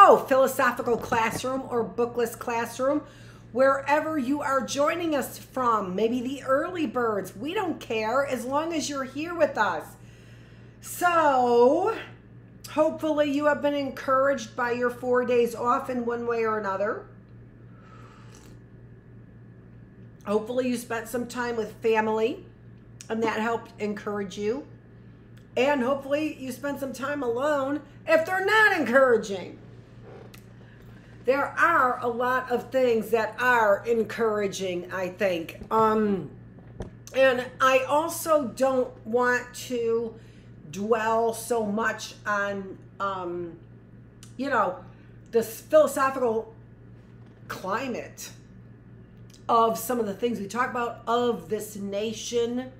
Hello, Philosophical Classroom or Bookless Classroom, wherever you are joining us from, maybe the early birds, we don't care as long as you're here with us. So, hopefully you have been encouraged by your 4 days off in one way or another. Hopefully you spent some time with family and that helped encourage you. And hopefully you spend some time alone if they're not encouraging. There are a lot of things that are encouraging, I think. And I also don't want to dwell so much on, you know, this philosophical climate of some of the things we talk about, of this nation,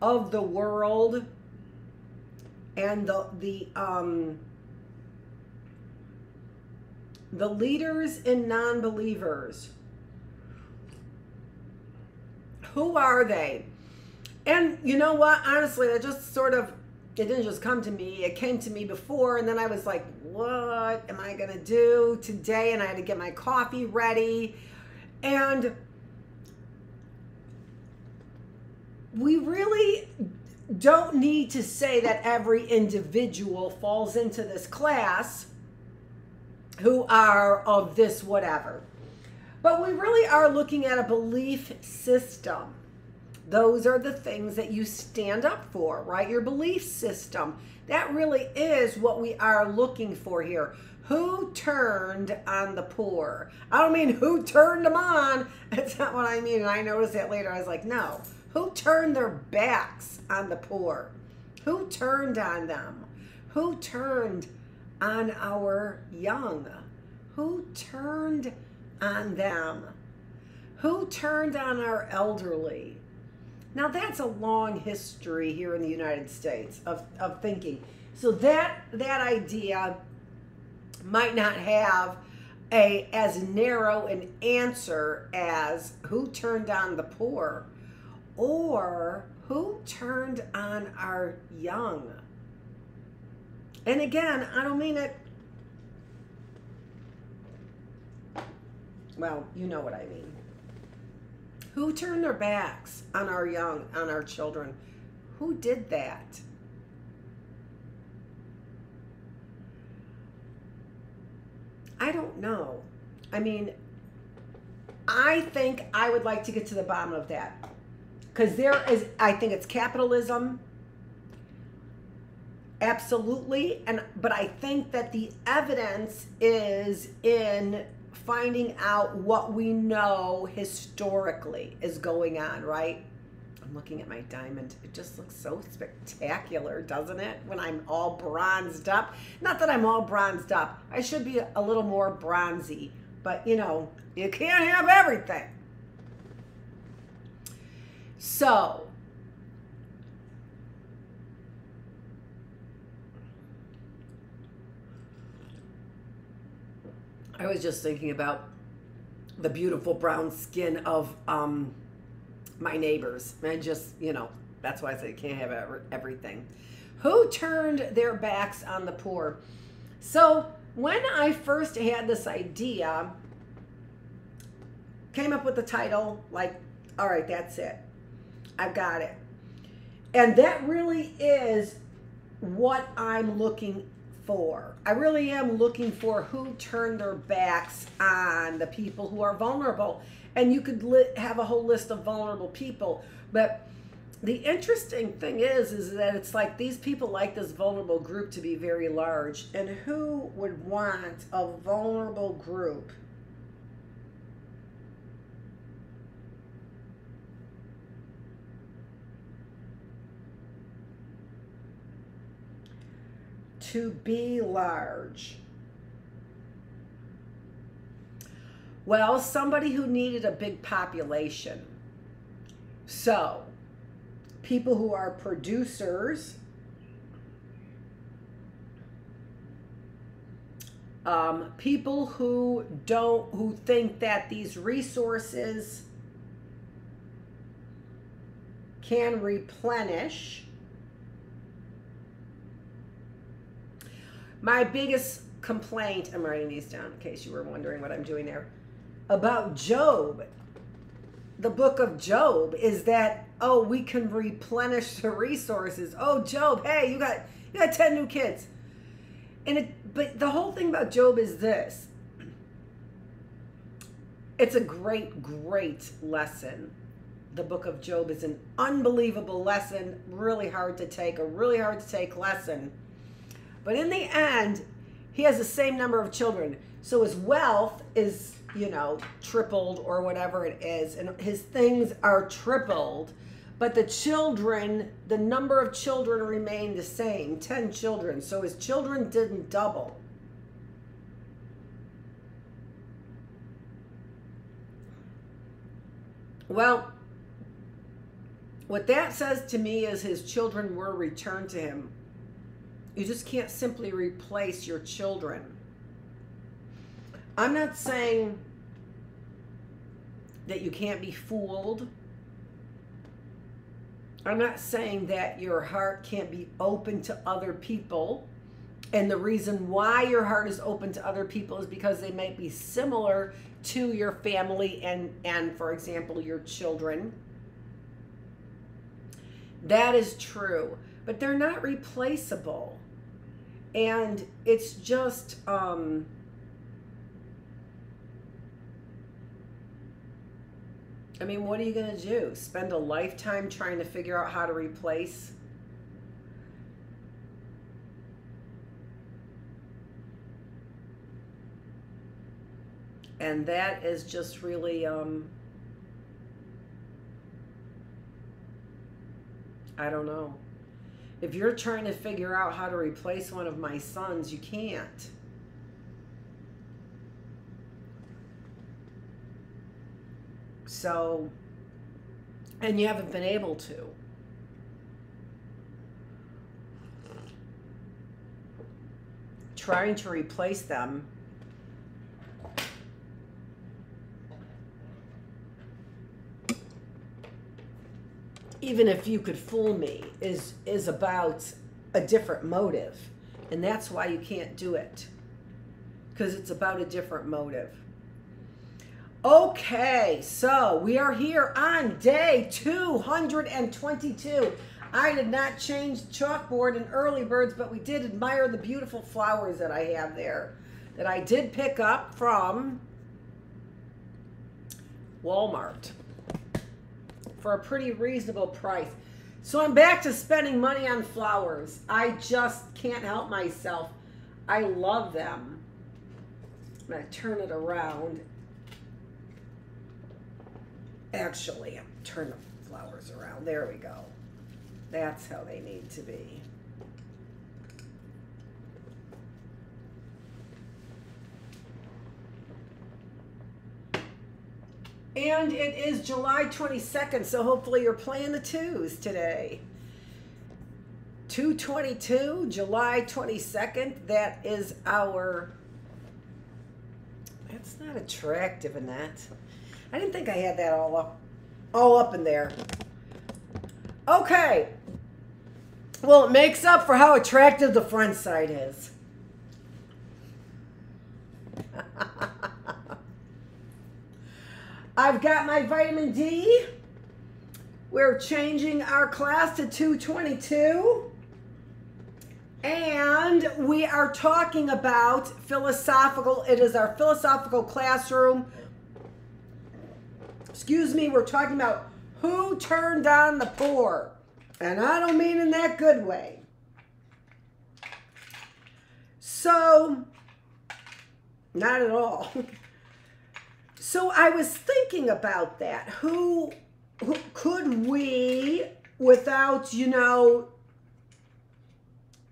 of the world, and the leaders and non-believers. Who are they? And you know what? Honestly, it just sort of, it didn't just come to me. It came to me before, and then I was like, what am I going to do today? And I had to get my coffee ready. And we really don't need to say that every individual falls into this class who are of this whatever. But we really are looking at a belief system. Those are the things that you stand up for, right? Your belief system. That really is what we are looking for here. Who turned on the poor? I don't mean who turned them on. That's not what I mean. And I noticed that later. I was like, no. Who turned their backs on the poor? Who turned on them? Who turned on our young? Who turned on them? Who turned on our elderly? Now that's a long history here in the United States of thinking. So that idea might not have as narrow an answer as who turned on the poor, or who turned on our young. And again, I don't mean it, well, you know what I mean. Who turned their backs on our young, on our children? Who did that? I don't know. I mean, I think I would like to get to the bottom of that. Because there is, I think it's capitalism. Absolutely. But I think that the evidence is in finding out what we know historically is going on, right? I'm looking at my diamond. It just looks so spectacular, doesn't it? When I'm all bronzed up. Not that I'm all bronzed up. I should be a little more bronzy. But, you know, you can't have everything. So, I was just thinking about the beautiful brown skin of my neighbors. And just, you know, that's why I say you can't have everything. Who turned their backs on the poor? So when I first had this idea, came up with the title, like, all right, that's it. I've got it. And that really is what I'm looking for. I really am looking for who turned their backs on the people who are vulnerable. And you could have a whole list of vulnerable people. But the interesting thing is that it's like these people like this vulnerable group to be very large. And who would want a vulnerable group to be large? Well, somebody who needed a big population. So, people who are producers, people who think that these resources can replenish. My biggest complaint, I'm writing these down in case you were wondering what I'm doing there, about Job, the book of Job, is that, oh, we can replenish the resources. Oh, Job, hey, you got 10 new kids. But the whole thing about Job is this. It's a great, great lesson. The book of Job is an unbelievable lesson, really hard to take, a really hard to take lesson. But in the end, he has the same number of children. So his wealth is, tripled or whatever it is, and his things are tripled. But the children, the number of children remained the same, 10 children. So his children didn't double. Well, what that says to me is his children were returned to him. You just can't simply replace your children. I'm not saying that you can't be fooled. I'm not saying that your heart can't be open to other people. And the reason why your heart is open to other people is because they might be similar to your family and for example, your children. That is true. But they're not replaceable. And it's just, what are you going to do? Spend a lifetime trying to figure out how to replace? And that is just really, I don't know. If you're trying to figure out how to replace one of my sons, you can't. So, and you haven't been able to. Trying to replace them even if you could fool me, is about a different motive. And that's why you can't do it. Because it's about a different motive. Okay, so we are here on day 222. I did not change the chalkboard in early birds, but we did admire the beautiful flowers that I have there, that I did pick up from Walmart for a pretty reasonable price. So I'm back to spending money on flowers. I just can't help myself. I love them. I'm going to turn it around. Actually, turn the flowers around. There we go. That's how they need to be. And it is July 22nd, so hopefully you're playing the twos today. 2/22, July 22nd. That is our... That's not attractive, Annette. I didn't think I had that all up in there. Okay. Well, it makes up for how attractive the front side is. I've got my vitamin D. We're changing our class to 222. And we are talking about philosophical. It is our philosophical classroom. Excuse me, we're talking about who turned on the poor. And I don't mean in that good way. So, not at all. So I was thinking about that. Who could we, without,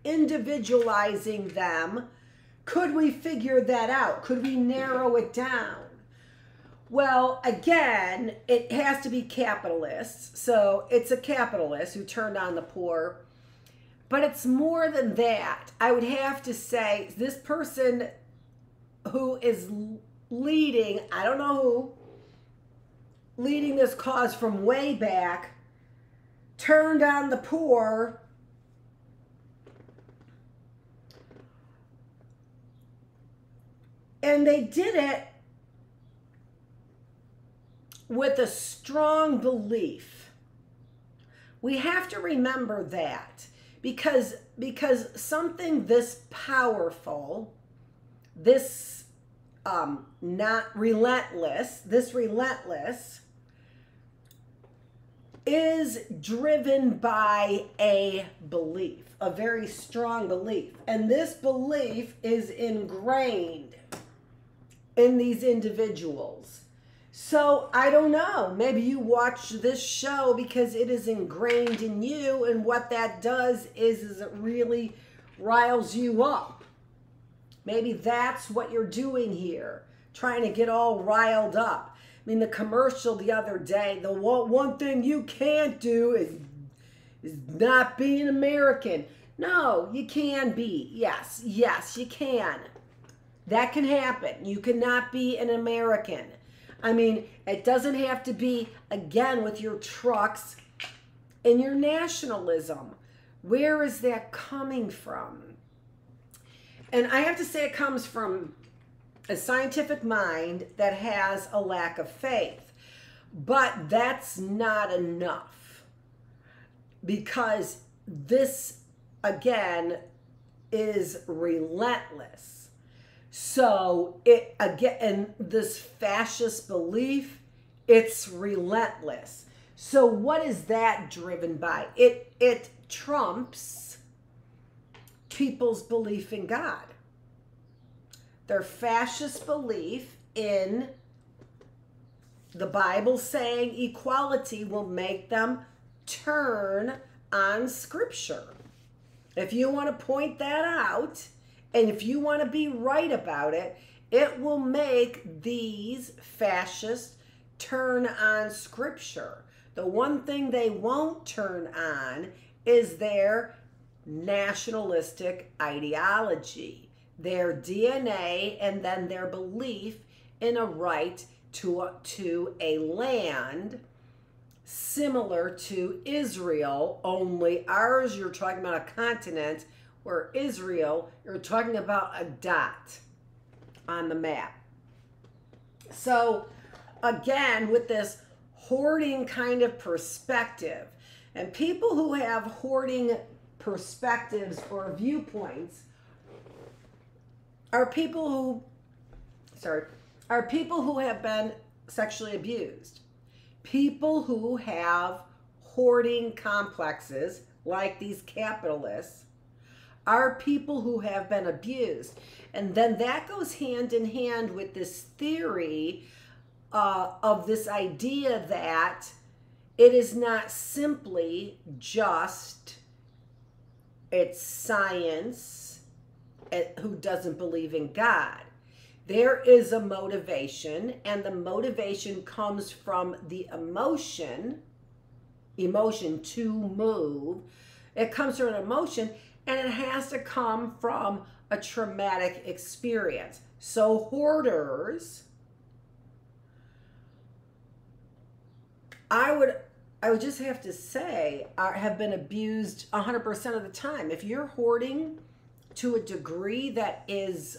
individualizing them, could we figure that out? Could we narrow it down? Well, again, it has to be capitalists. So it's a capitalist who turned on the poor. But it's more than that. I would have to say this person who is leading, I don't know who, leading this cause from way back, turned on the poor. 。And they did it with a strong belief. We have to remember that because something this powerful, this not relentless, this relentless is driven by a belief, a very strong belief. And this belief is ingrained in these individuals. So I don't know, maybe you watch this show because it is ingrained in you, and what that does is it really riles you up. Maybe that's what you're doing here, trying to get all riled up. I mean, the commercial the other day, the one thing you can't do is not be an American. No, you can be. Yes, you can. That can happen. You cannot be an American. I mean, it doesn't have to be, again, with your trucks and your nationalism. Where is that coming from? And I have to say it comes from a scientific mind that has a lack of faith. But that's not enough. Because this, again, is relentless. So it, again, and this fascist belief, it's relentless. So what is that driven by? It trumps people's belief in God. Their fascist belief in the Bible saying equality will make them turn on Scripture. If you want to point that out, and if you want to be right about it, it will make these fascists turn on Scripture. The one thing they won't turn on is their nationalistic ideology, their DNA, and then their belief in a right to a land similar to Israel, only ours, you're talking about a continent, where Israel, you're talking about a dot on the map. So again, with this hoarding kind of perspective, and people who have hoarding perspectives or viewpoints are people who have been sexually abused. People who have hoarding complexes, like these capitalists, are people who have been abused. And then that goes hand in hand with this theory of this idea that it is not simply just, it's science who doesn't believe in God. There is a motivation, and the motivation comes from the emotion to move. It comes from an emotion, and it has to come from a traumatic experience. So hoarders, I would just have to say, have been abused 100% of the time. If you're hoarding to a degree that is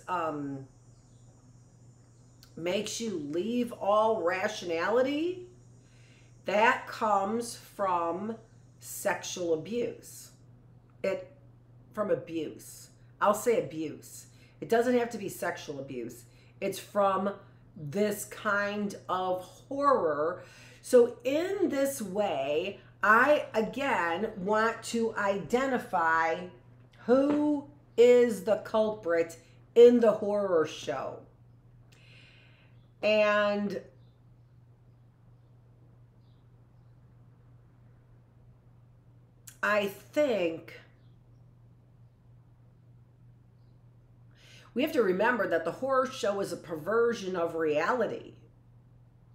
makes you leave all rationality, that comes from sexual abuse. From abuse. I'll say abuse. It doesn't have to be sexual abuse. It's from this kind of horror. So in this way, I again want to identify who is the culprit in the horror show. And I think we have to remember that the horror show is a perversion of reality,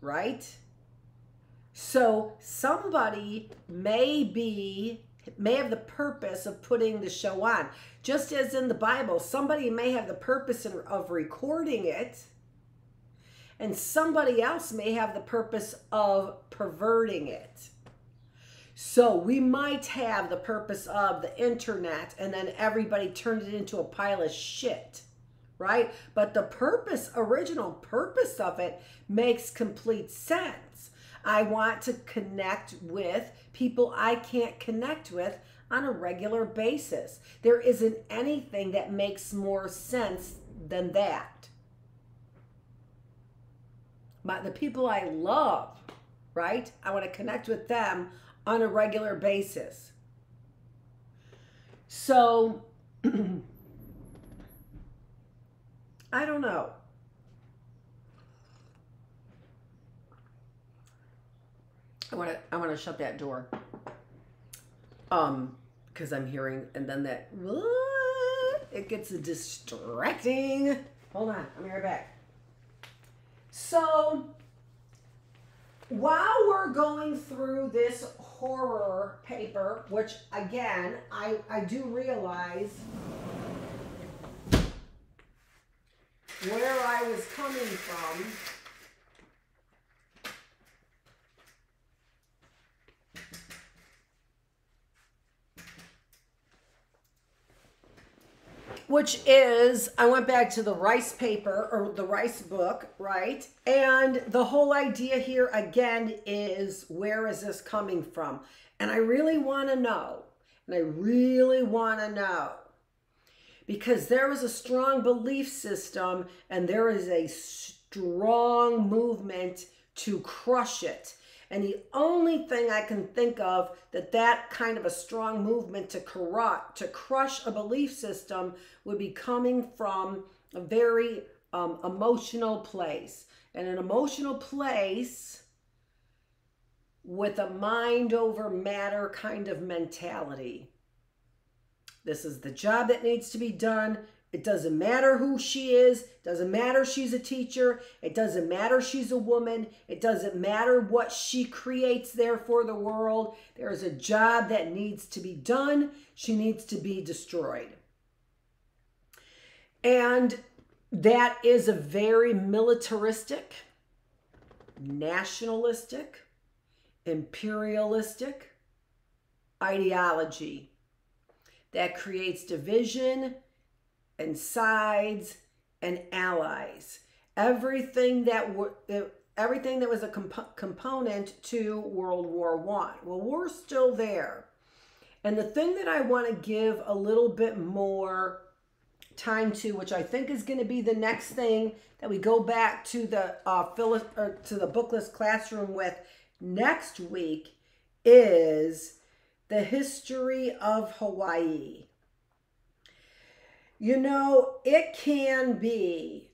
right? So somebody may have the purpose of putting the show on. Just as in the Bible, somebody may have the purpose of recording it, and somebody else may have the purpose of perverting it. So we might have the purpose of the internet, and then everybody turned it into a pile of shit, right? But the purpose, original purpose of it makes complete sense. I want to connect with people I can't connect with on a regular basis. There isn't anything that makes more sense than that. But the people I love, right? I want to connect with them on a regular basis. So, I don't know. I want to shut that door. Because I'm hearing, and then that, it gets distracting. Hold on, I'll be right back. So, while we're going through this horror paper, which again, I do realize where I was coming from. Which is, I went back to the rice paper, or the rice book, right? And the whole idea here, again, is where is this coming from? And I really want to know. And I really want to know. Because there is a strong belief system, and there is a strong movement to crush it. And the only thing I can think of that kind of a strong movement to crush a belief system would be coming from a very emotional place. And an emotional place with a mind over matter kind of mentality. This is the job that needs to be done. It doesn't matter who she is. It doesn't matter she's a teacher. It doesn't matter she's a woman. It doesn't matter what she creates there for the world. There is a job that needs to be done. She needs to be destroyed. And that is a very militaristic, nationalistic, imperialistic ideology that creates division and sides and allies. Everything that was a component to World War I. Well, we're still there. And the thing that I want to give a little bit more time to, which I think is going to be the next thing that we go back to the Bookless classroom with next week, is the history of Hawaii. You know, it can be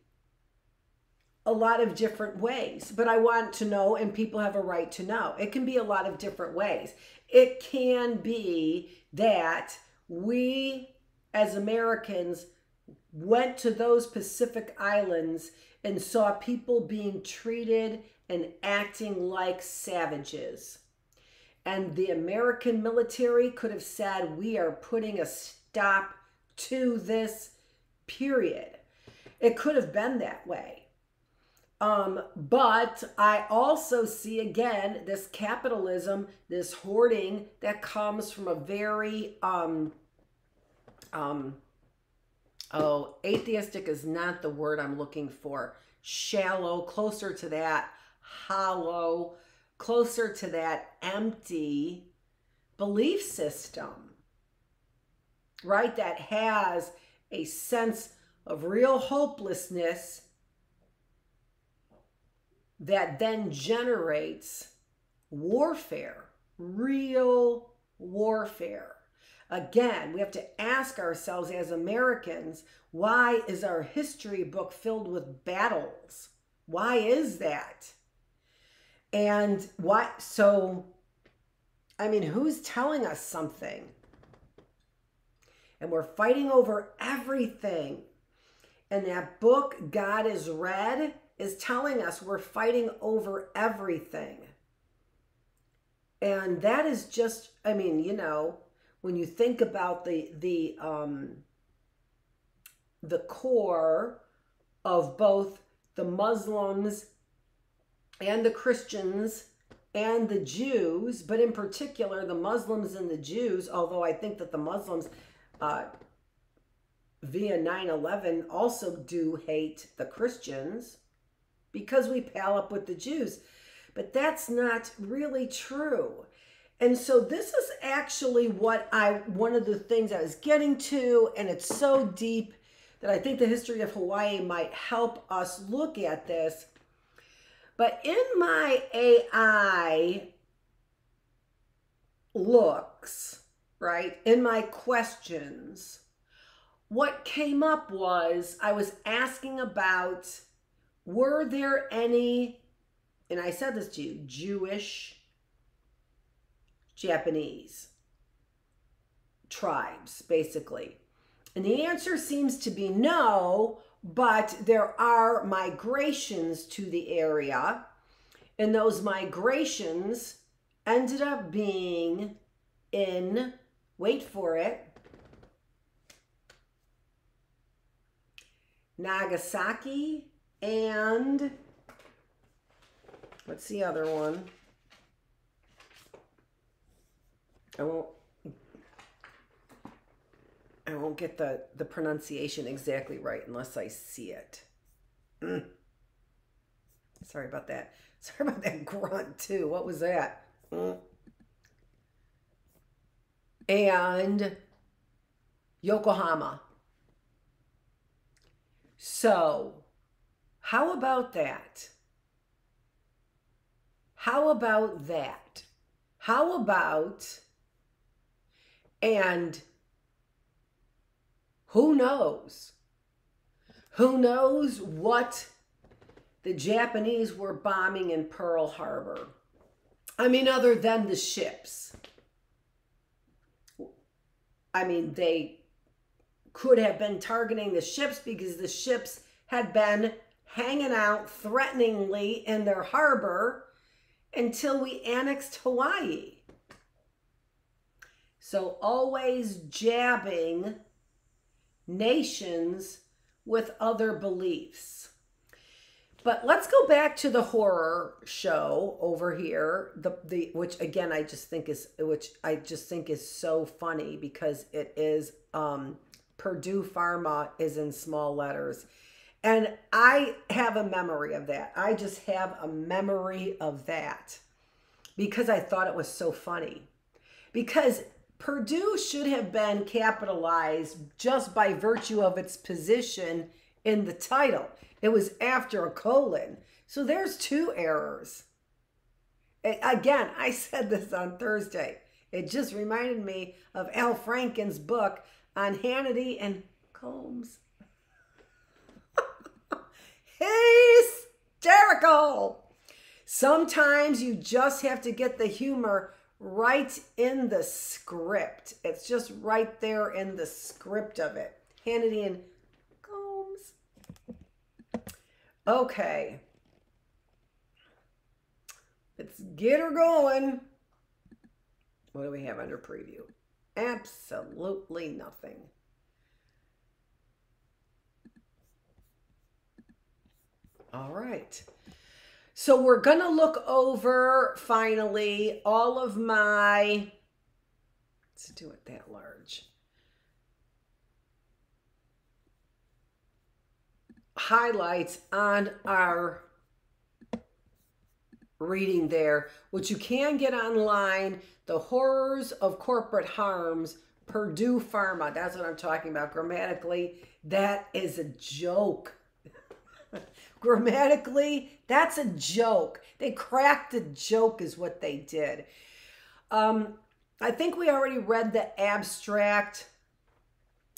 a lot of different ways, but I want to know, and people have a right to know. It can be a lot of different ways. It can be that we, as Americans, went to those Pacific Islands and saw people being treated and acting like savages. And the American military could have said, we are putting a stop to this, period. It could have been that way. But I also see, again, this capitalism, this hoarding that comes from a very, atheistic is not the word I'm looking for. Shallow, closer to that, hollow, closer to that empty belief system, right? That has a sense of real hopelessness that then generates warfare, real warfare. Again, we have to ask ourselves as Americans, why is our history book filled with battles? Why is that? And why? So, I mean, who's telling us something? And we're fighting over everything. And that book, God is Red, is telling us we're fighting over everything. And that is just, I mean, you know, when you think about the core of both the Muslims and the Christians and the Jews, but in particular the Muslims and the Jews, although I think that the Muslims via 9/11 also do hate the Christians because we pal up with the Jews. But that's not really true. And so this is actually one of the things I was getting to, and it's so deep that I think the history of Hawaii might help us look at this. But in my AI looks, right, in my questions, what came up was I was asking about, were there any, and I said this to you, Jewish, Japanese tribes, basically. And the answer seems to be no, but there are migrations to the area. And those migrations ended up being in, wait for it, Nagasaki and, what's the other one? I won't get the pronunciation exactly right unless I see it. Sorry about that. Sorry about that grunt too. What was that? And Yokohama. So, how about that? How about that? How about, and who knows? Who knows what the Japanese were bombing in Pearl Harbor? I mean, other than the ships. I mean, they could have been targeting the ships because the ships had been hanging out threateningly in their harbor until we annexed Hawaii. So always jabbing nations with other beliefs. But let's go back to the horror show over here, which again I just think is so funny because it is Purdue Pharma is in small letters. And I have a memory of that. I just have a memory of that because I thought it was so funny. Because Purdue should have been capitalized just by virtue of its position in the title. It was after a colon. So there's two errors. Again, I said this on Thursday. It just reminded me of Al Franken's book on Hannity and Combs. Hysterical. Sometimes you just have to get the humor right in the script. It's just right there in the script of it. Hannity and Combs. Okay. Let's get her going. What do we have under preview? Absolutely nothing. All right. So we're going to look over, finally, all of my, let's do it that large, highlights on our reading there, which you can get online, The Horrors of Corporate Harms, Purdue Pharma. That's what I'm talking about. Grammatically, that is a joke. Grammatically, that's a joke. They cracked a joke is what they did. I think we already read the abstract.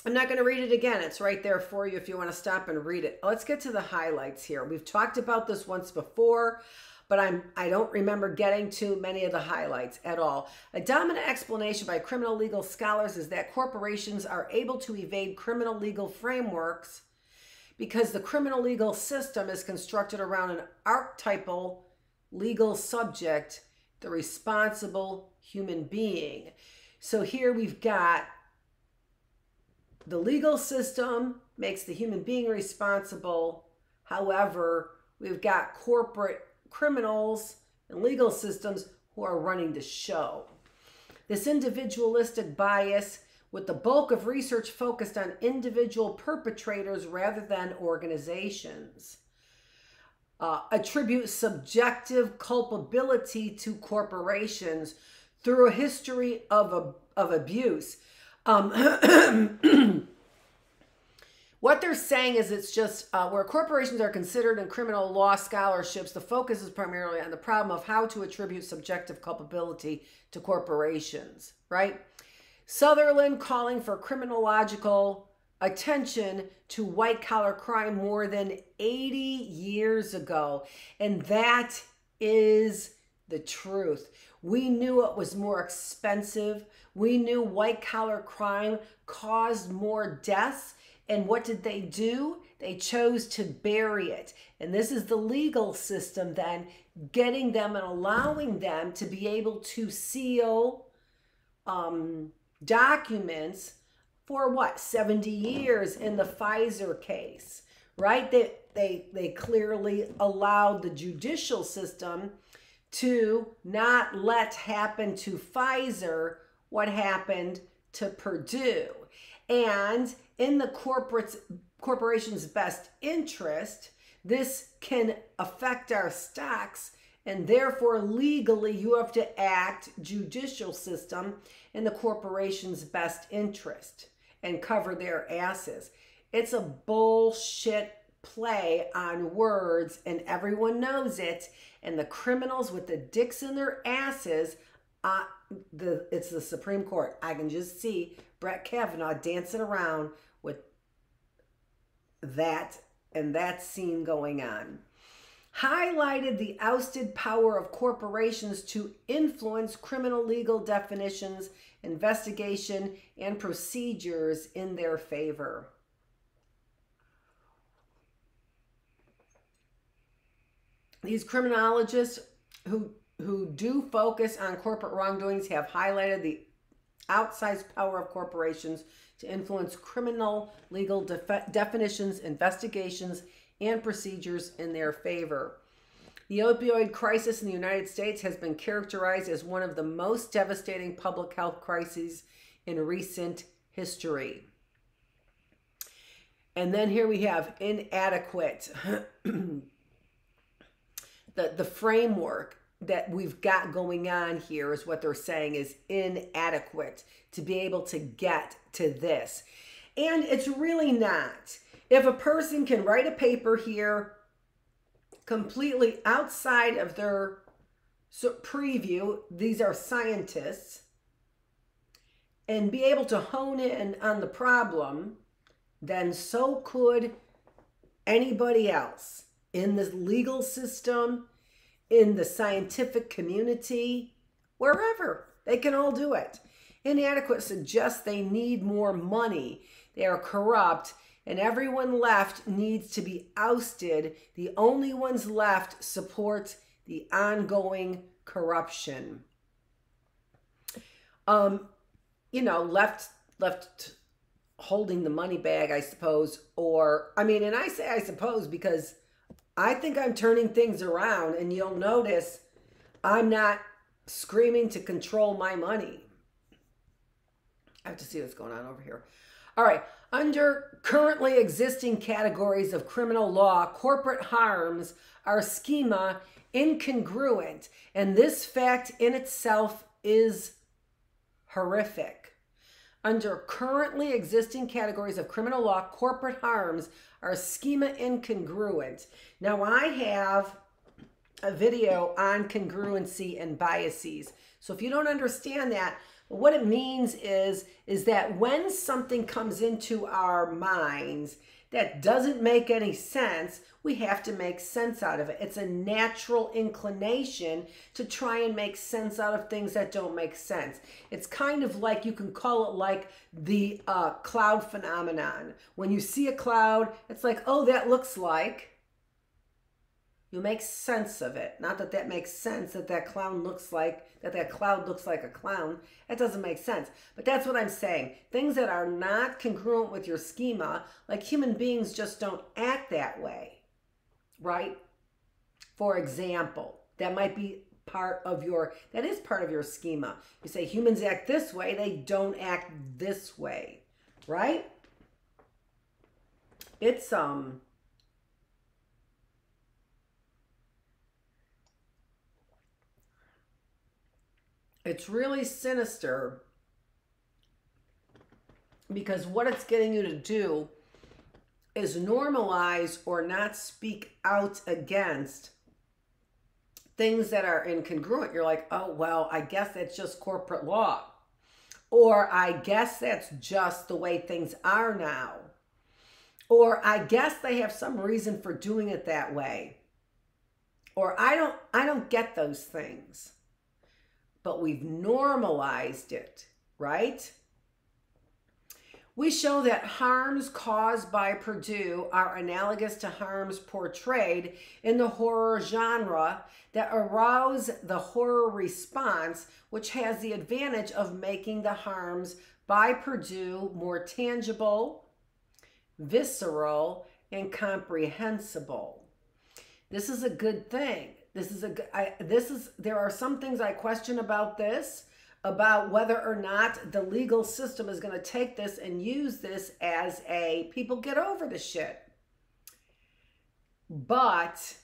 I'm not going to read it again. It's right there for you if you want to stop and read it. Let's get to the highlights here. We've talked about this once before, but I don't remember getting to many of the highlights at all. A dominant explanation by criminal legal scholars is that corporations are able to evade criminal legal frameworks because the criminal legal system is constructed around an archetypal legal subject, the responsible human being. So here we've got the legal system makes the human being responsible. However, we've got corporate criminals and legal systems who are running the show. This individualistic bias, with the bulk of research focused on individual perpetrators rather than organizations. Attribute subjective culpability to corporations through a history of abuse. What they're saying is it's just where corporations are considered in criminal law scholarships, the focus is primarily on the problem of how to attribute subjective culpability to corporations, right? Sutherland calling for criminological attention to white-collar crime more than 80 years ago. And that is the truth. We knew it was more expensive. We knew white-collar crime caused more deaths. And what did they do? They chose to bury it. And this is the legal system then, getting them and allowing them to be able to seal documents for what, 70 years in the Pfizer case, right? They clearly allowed the judicial system to not let happen to Pfizer what happened to Purdue. And in the corporation's best interest, this can affect our stocks, and therefore legally you have to act judicial system in the corporation's best interest and cover their asses. It's a bullshit play on words, and everyone knows it. And the criminals with the dicks in their asses, it's the Supreme Court. I can just see Brett Kavanaugh dancing around with that and that scene going on. Highlighted the ousted power of corporations to influence criminal legal definitions, investigation, and procedures in their favor. These criminologists who do focus on corporate wrongdoings have highlighted the outsized power of corporations to influence criminal legal definitions, investigations, and procedures in their favor. The opioid crisis in the United States has been characterized as one of the most devastating public health crises in recent history. And then here we have inadequate. The framework that we've got going on here is what they're saying is inadequate to be able to get to this. And it's really not. If a person can write a paper here completely outside of their preview, these are scientists, and be able to hone in on the problem, then so could anybody else in the legal system, in the scientific community, wherever. They can all do it. Inadequate suggests they need more money. They are corrupt, and everyone left needs to be ousted. The only ones left support the ongoing corruption. Left holding the money bag, I suppose, and I say I suppose because I think I'm turning things around, and you'll notice I'm not screaming to control my money. I have to see what's going on over here. All right. Under currently existing categories of criminal law, corporate harms are schema incongruent, and this fact in itself is horrific. Under currently existing categories of criminal law, corporate harms are schema incongruent. Now, I have a video on congruency and biases. So if you don't understand that, what it means is that when something comes into our minds that doesn't make any sense, we have to make sense out of it. It's a natural inclination to try and make sense out of things that don't make sense. It's kind of like, you can call it like the cloud phenomenon. When you see a cloud, it's like, oh, that looks like. You make sense of it. Not that that makes sense that cloud looks like a clown. That doesn't make sense. But that's what I'm saying. Things that are not congruent with your schema, like human beings just don't act that way, right? For example, that might be part of your, that is part of your schema. You say humans act this way, they don't act this way, right? It's really sinister, because what it's getting you to do is normalize or not speak out against things that are incongruent. You're like, oh, well, I guess that's just corporate law. Or I guess that's just the way things are now. Or I guess they have some reason for doing it that way. Or I don't get those things. But we've normalized it, right? We show that harms caused by Purdue are analogous to harms portrayed in the horror genre that arouse the horror response, which has the advantage of making the harms by Purdue more tangible, visceral, and comprehensible. This is a good thing. There are some things I question about this, about whether or not the legal system is going to take this and use this as a, people get over the shit. But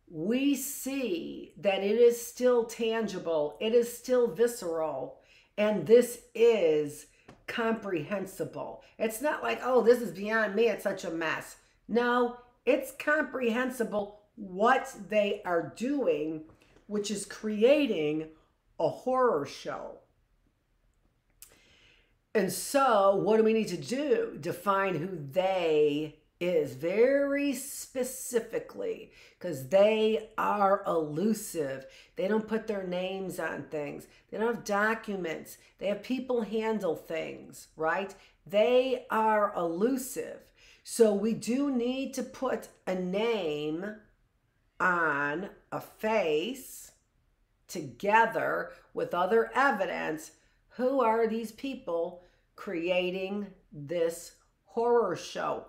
we see that it is still tangible, it is still visceral, and this is comprehensible. It's not like, oh, this is beyond me, it's such a mess. No, it's comprehensible what they are doing, which is creating a horror show. And so what do we need to do? Define who they is very specifically, because they are elusive. They don't put their names on things. They don't have documents. They have people handle things, right? They are elusive. So we do need to put a name on a face together with other evidence. Who are these people creating this horror show?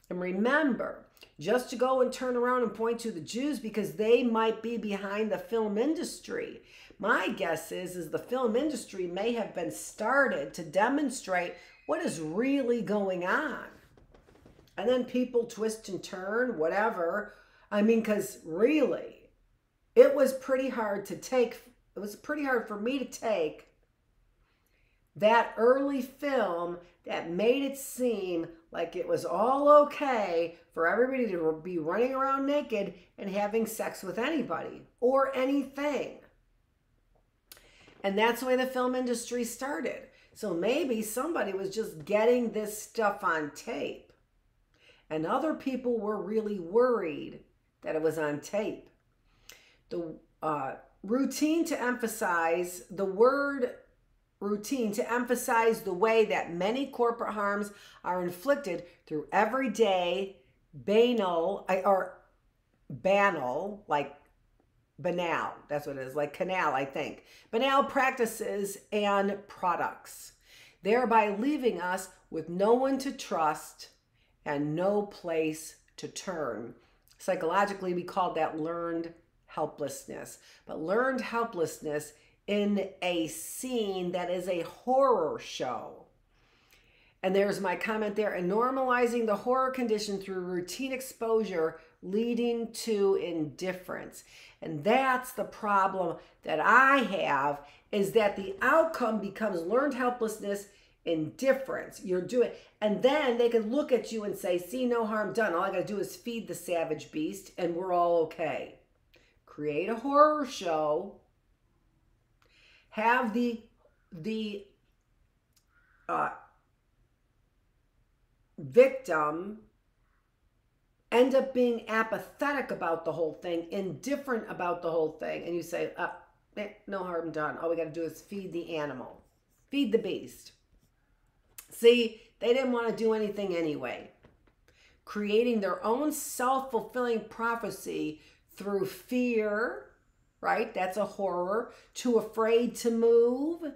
And remember, just to go and turn around and point to the Jews because they might be behind the film industry. My guess is the film industry may have been started to demonstrate what is really going on. And then people twist and turn, whatever. I mean, because really, it was pretty hard to take. It was pretty hard for me to take that early film that made it seem like it was all okay for everybody to be running around naked and having sex with anybody or anything. And that's the way the film industry started. So maybe somebody was just getting this stuff on tape. And other people were really worried that it was on tape. The routine to emphasize the word routine to emphasize the way that many corporate harms are inflicted through everyday banal, like banal, that's what it is, like canal, I think. Banal practices and products, thereby leaving us with no one to trust and no place to turn. Psychologically, we call that learned helplessness. But learned helplessness in a scene that is a horror show. And there's my comment there. And normalizing the horror condition through routine exposure leading to indifference. And that's the problem that I have, is that the outcome becomes learned helplessness, indifference. You're doing, and then they can look at you and say, see, no harm done. All I got to do is feed the savage beast and we're all okay. Create a horror show. Have the victim end up being apathetic about the whole thing, indifferent about the whole thing, and you say, no harm done. All we got to do is feed the animal, feed the beast. See, they didn't want to do anything anyway. Creating their own self-fulfilling prophecy through fear, right? That's a horror. Too afraid to move.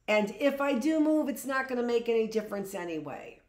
And if I do move, it's not going to make any difference anyway.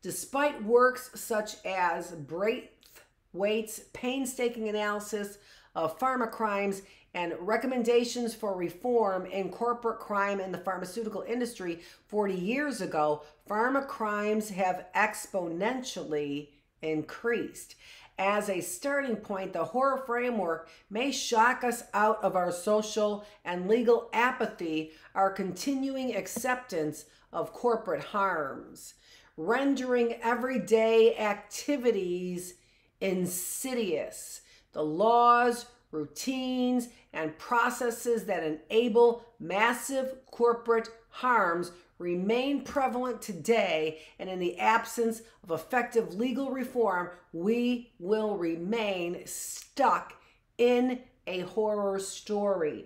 Despite works such as Braithwaite's painstaking analysis of pharma crimes and recommendations for reform in corporate crime in the pharmaceutical industry 40 years ago, pharma crimes have exponentially increased. As a starting point, the horror framework may shock us out of our social and legal apathy, our continuing acceptance of corporate harms, rendering everyday activities insidious. The laws, routines, and processes that enable massive corporate harms remain prevalent today, and in the absence of effective legal reform, we will remain stuck in a horror story.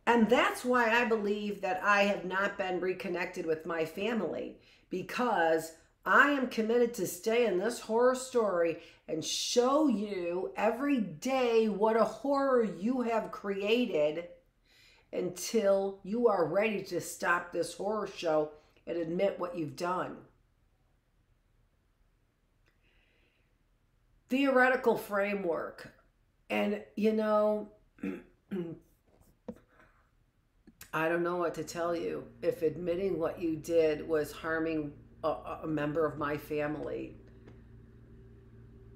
And that's why I believe that I have not been reconnected with my family, because I am committed to stay in this horror story and show you every day what a horror you have created until you are ready to stop this horror show and admit what you've done. Theoretical framework. And, you know, I don't know what to tell you. If admitting what you did was harming a member of my family,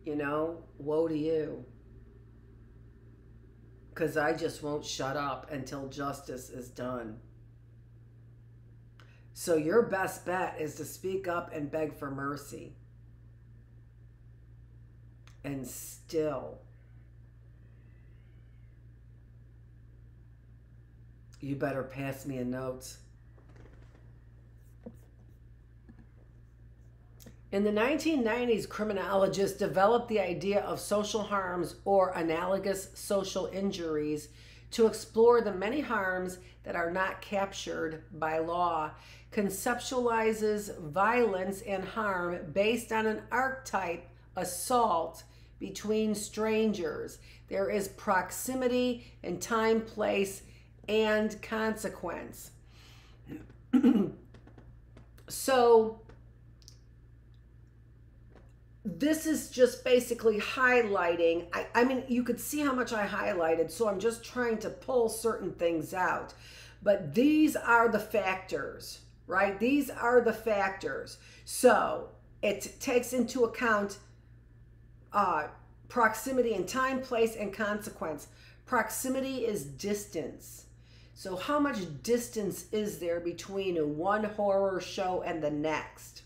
you know, woe to you. Because I just won't shut up until justice is done. So your best bet is to speak up and beg for mercy. And still, you better pass me a note. In the 1990s, criminologists developed the idea of social harms or analogous social injuries to explore the many harms that are not captured by law, conceptualizes violence and harm based on an archetype assault between strangers. There is proximity in time, place, and consequence. So, this is just basically highlighting, I mean, you could see how much I highlighted, so I'm just trying to pull certain things out. But these are the factors, right? These are the factors. So it takes into account proximity in time, place, and consequence. Proximity is distance. So how much distance is there between one horror show and the next?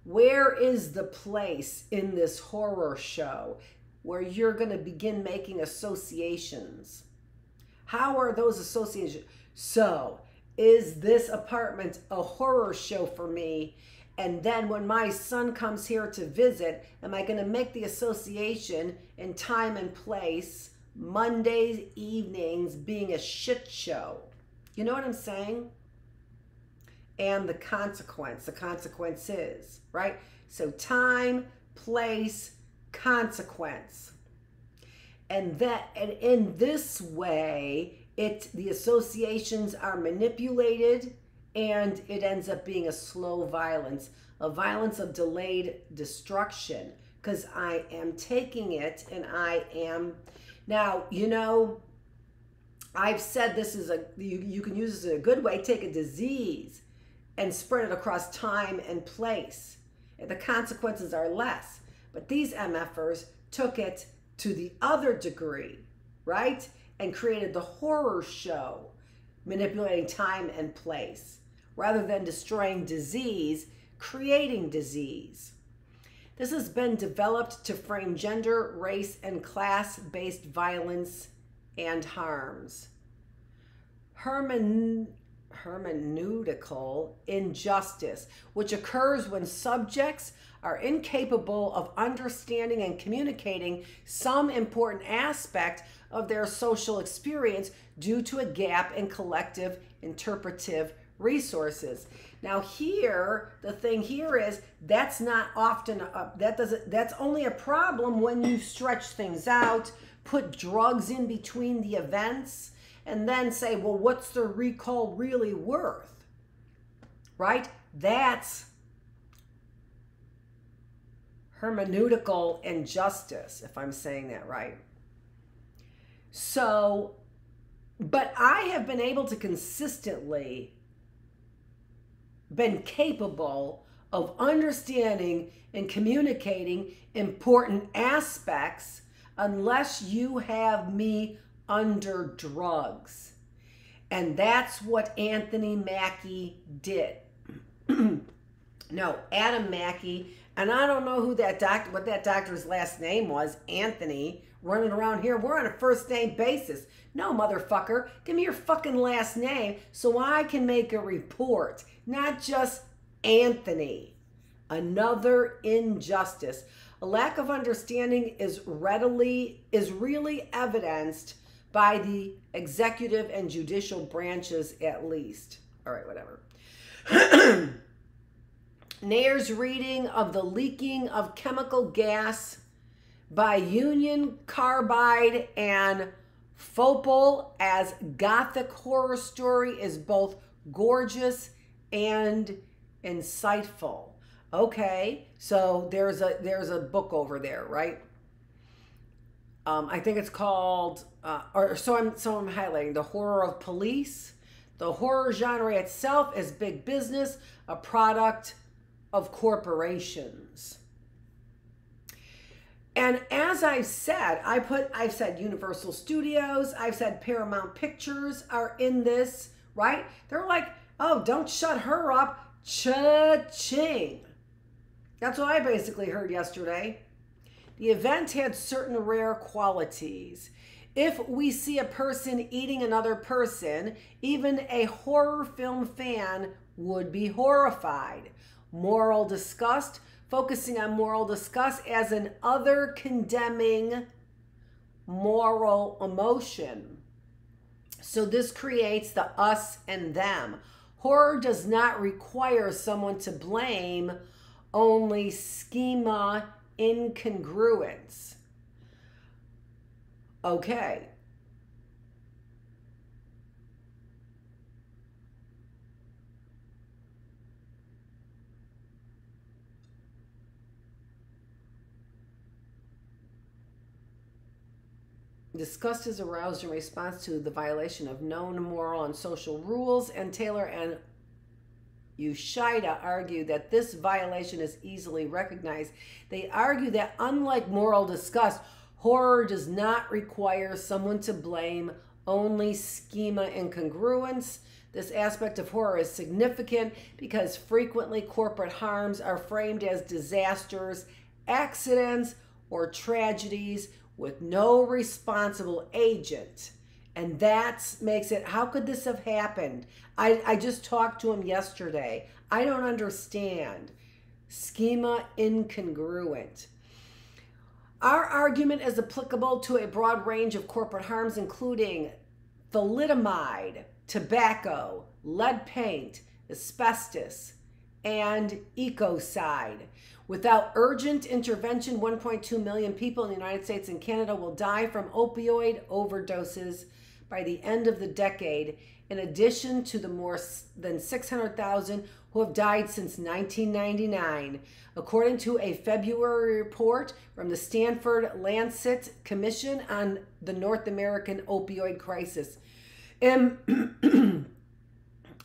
Where is the place in this horror show where you're going to begin making associations? How are those associations? So, is this apartment a horror show for me? And then when my son comes here to visit, am I going to make the association in time and place, Mondays evenings being a shit show? You know what I'm saying? And the consequence is, right? So time, place, consequence. And in this way, the associations are manipulated, and it ends up being a slow violence, a violence of delayed destruction, because I am taking it and I am, now, you know, I've said this is you can use this in a good way, take a disease and spread it across time and place. And the consequences are less. But these MFers took it to the other degree, right? And created the horror show, manipulating time and place. Rather than destroying disease, creating disease. This has been developed to frame gender, race, and class-based violence and harms. Hermeneutical injustice, which occurs when subjects are incapable of understanding and communicating some important aspect of their social experience due to a gap in collective interpretive resources. Now here, the thing here is that's not often, that's only a problem when you stretch things out, put drugs in between the events, and then say, well, what's the recall really worth? Right? That's hermeneutical injustice, if I'm saying that right. So, but I have been able to consistently been capable of understanding and communicating important aspects unless you have me under drugs. And that's what Anthony Mackie did. No, Adam Mackie, and I don't know who that doctor, what that doctor's last name was, Anthony, running around here. We're on a first name basis. No, motherfucker, give me your fucking last name so I can make a report, not just Anthony. Another injustice. A lack of understanding is really evidenced by the executive and judicial branches at least. All right, whatever. Nayer's reading of the leaking of chemical gas by Union Carbide and Fopel as gothic horror story is both gorgeous and insightful. Okay, so there's a book over there, right? I think it's called, so I'm highlighting The Horror of Police. The horror genre itself is big business, a product of corporations. And as I've said, I've said Universal Studios, I've said Paramount Pictures are in this, right? They're like, oh, don't shut her up, cha-ching. That's what I basically heard yesterday. The event had certain rare qualities. If we see a person eating another person, even a horror film fan would be horrified. Moral disgust, focusing on moral disgust as an other condemning moral emotion. So this creates the us and them. Horror does not require someone to blame, only schema incongruence. Okay. Disgust is aroused in response to the violation of known moral and social rules, and Taylor and Ushida argue that this violation is easily recognized. They argue that unlike moral disgust, horror does not require someone to blame, only schema incongruence. This aspect of horror is significant because frequently corporate harms are framed as disasters, accidents, or tragedies with no responsible agent. And that makes it, how could this have happened? I just talked to him yesterday. I don't understand. Schema incongruent. Our argument is applicable to a broad range of corporate harms, including thalidomide, tobacco, lead paint, asbestos, and ecocide. Without urgent intervention, 1.2 million people in the United States and Canada will die from opioid overdoses by the end of the decade, in addition to the more than 600,000 who have died since 1999, according to a February report from the Stanford Lancet Commission on the North American Opioid Crisis.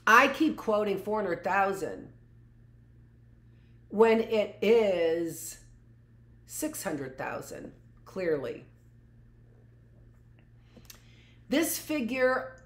I keep quoting 400,000 when it is 600,000, clearly. This figure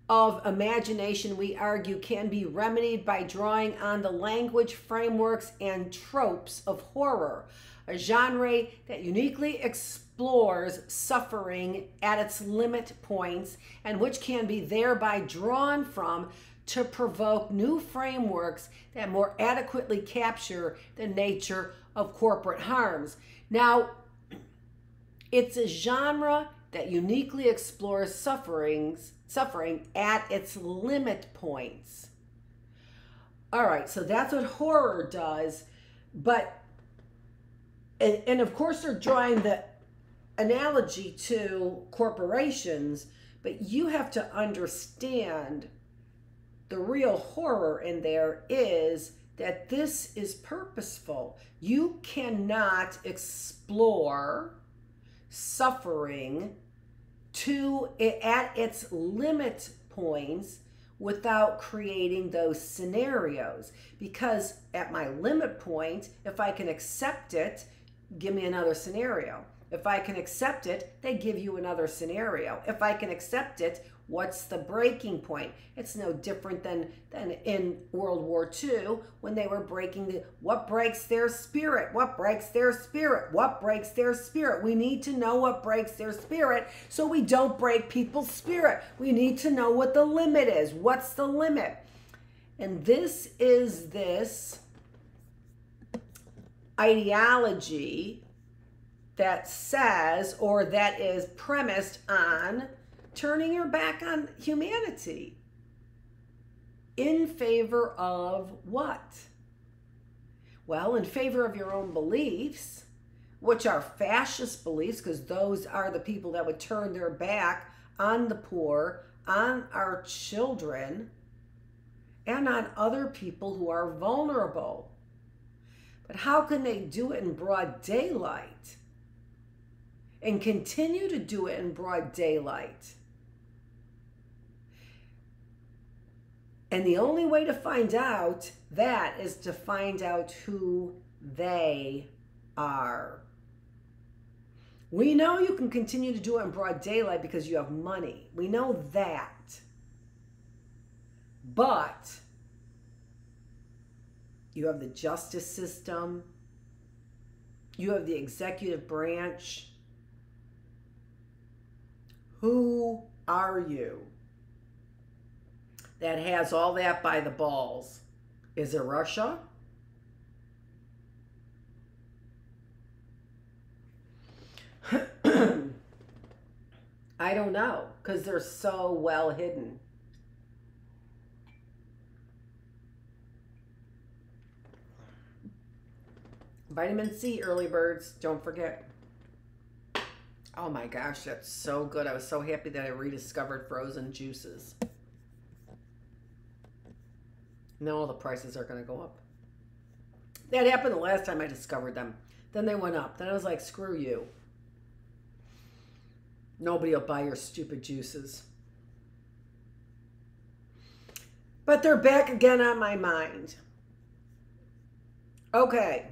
of imagination, we argue, can be remedied by drawing on the language, frameworks, and tropes of horror, a genre that uniquely explores suffering at its limit points and which can be thereby drawn from to provoke new frameworks that more adequately capture the nature of corporate harms. Now, it's a genre that uniquely explores suffering at its limit points. All right, so that's what horror does. But, and of course they're drawing the analogy to corporations, but you have to understand the real horror in there is that this is purposeful. You cannot explore suffering to it at its limit points without creating those scenarios. Because at my limit point, if I can accept it, give me another scenario. If I can accept it, they give you another scenario. If I can accept it, what's the breaking point? It's no different than in World War II when they were breaking what breaks their spirit? What breaks their spirit? What breaks their spirit? We need to know what breaks their spirit so we don't break people's spirit. We need to know what the limit is. What's the limit? And this is this ideology that says, or that is premised on turning your back on humanity in favor of what? Well, in favor of your own beliefs, which are fascist beliefs, because those are the people that would turn their back on the poor, on our children, and on other people who are vulnerable. But how can they do it in broad daylight and continue to do it in broad daylight? And the only way to find out that is to find out who they are. We know you can continue to do it in broad daylight because you have money. We know that. But you have the justice system. You have the executive branch. Who are you that has all that by the balls? Is it Russia? I don't know, because they're so well hidden. Vitamin C, early birds, don't forget. Oh my gosh, that's so good. I was so happy that I rediscovered frozen juices. Now all the prices are going to go up. That happened the last time I discovered them. Then they went up. Then I was like, screw you. Nobody will buy your stupid juices. But they're back again on my mind. Okay.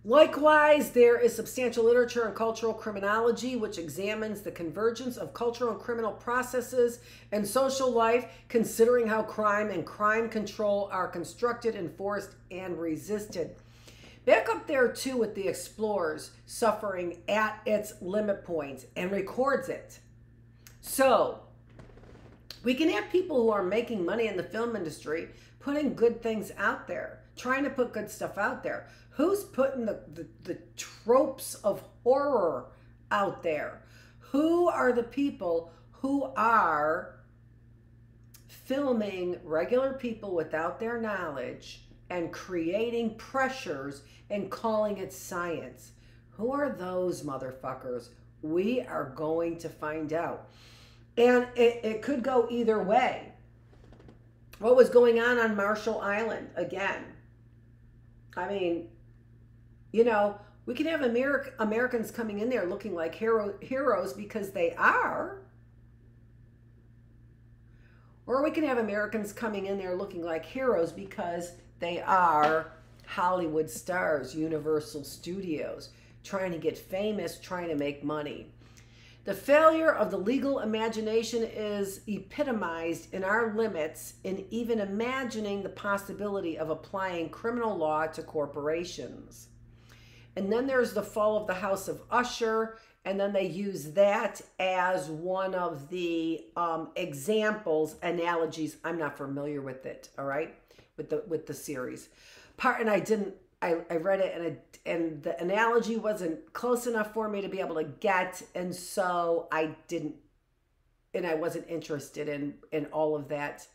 Likewise, there is substantial literature on cultural criminology, which examines the convergence of cultural and criminal processes and social life, considering how crime and crime control are constructed, enforced, and resisted. Back up there, too, with the explorers suffering at its limit points, and records it. So, we can have people who are making money in the film industry, putting good things out there, trying to put good stuff out there. Who's putting the tropes of horror out there? Who are the people who are filming regular people without their knowledge and creating pressures and calling it science? Who are those motherfuckers? We are going to find out. And it could go either way. What was going on Marshall Island again? I mean, you know, we can have Americans coming in there looking like heroes because they are. Or we can have Americans coming in there looking like heroes because they are Hollywood stars, Universal Studios, trying to get famous, trying to make money. The failure of the legal imagination is epitomized in our limits in even imagining the possibility of applying criminal law to corporations. And then there's the fall of the House of Usher, and then they use that as one of the examples, analogies. I'm not familiar with it, all right, with the series. And I read it, and the analogy wasn't close enough for me to be able to get, and so I wasn't interested in all of that,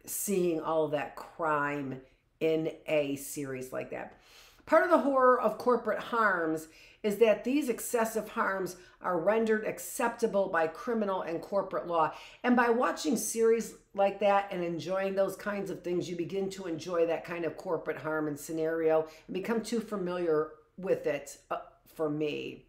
seeing all of that crime in a series like that. Part of the horror of corporate harms is that these excessive harms are rendered acceptable by criminal and corporate law. And by watching series like that and enjoying those kinds of things, you begin to enjoy that kind of corporate harm and scenario and become too familiar with it for me.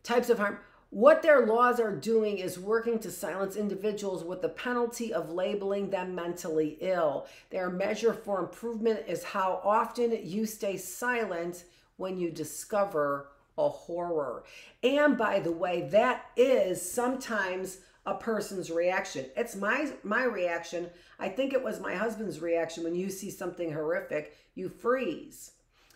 Types of harm. What their laws are doing is working to silence individuals with the penalty of labeling them mentally ill. Their measure for improvement is how often you stay silent when you discover a horror. And by the way, that is sometimes a person's reaction. It's my reaction. I think it was my husband's reaction. When you see something horrific, you freeze.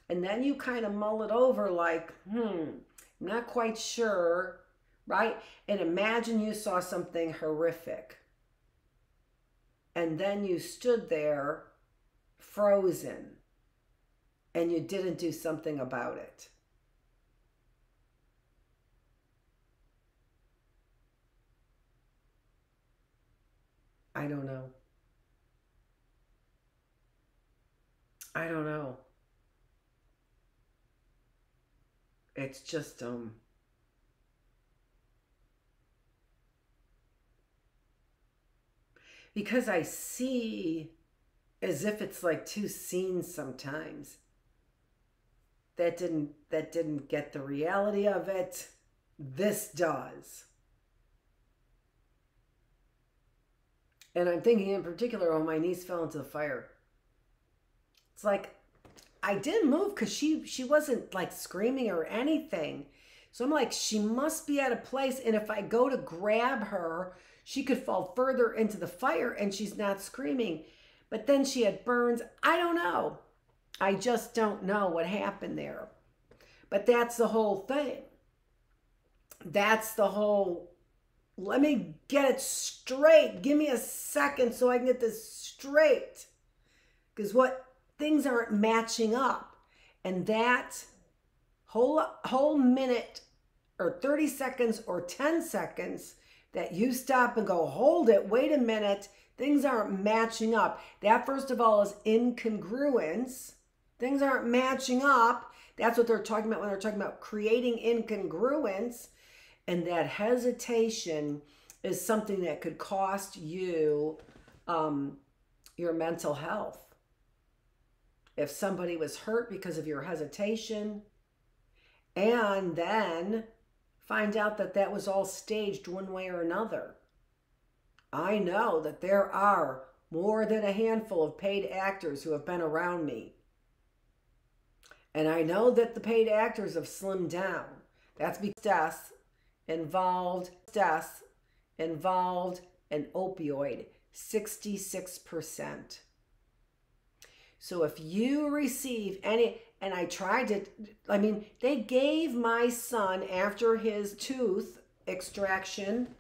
And then you kind of mull it over like, I'm not quite sure. Right? And imagine you saw something horrific. And then you stood there frozen and you didn't do something about it. I don't know. I don't know. It's just, because I see as if it's like two scenes sometimes. That didn't get the reality of it. This does. And I'm thinking in particular, my niece fell into the fire. It's like, I didn't move because she wasn't like screaming or anything. So I'm like, she must be at a place, and if I go to grab her, she could fall further into the fire and she's not screaming. But then she had burns. I don't know. I just don't know what happened there. But that's the whole thing. That's the whole, let me get it straight. Give me a second so I can get this straight. Because things aren't matching up. And that whole minute or 30 seconds or 10 seconds that you stop and go, hold it, wait a minute, things aren't matching up. That, first of all, is incongruence. Things aren't matching up. That's what they're talking about when they're talking about creating incongruence. And that hesitation is something that could cost you your mental health. If somebody was hurt because of your hesitation, and then find out that that was all staged one way or another. I know that there are more than a handful of paid actors who have been around me. And I know that the paid actors have slimmed down. That's because death involved an opioid, 66%. So if you receive any, and I tried to, they gave my son, after his tooth extraction,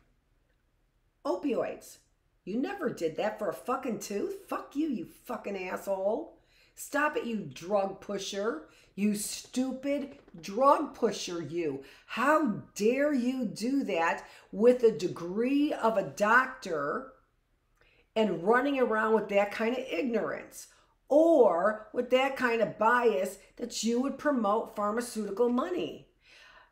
opioids. You never did that for a fucking tooth. Fuck you, you fucking asshole. Stop it, you drug pusher. You stupid drug pusher, you. How dare you do that with a degree of a doctor and running around with that kind of ignorance? Or with that kind of bias that you would promote pharmaceutical money.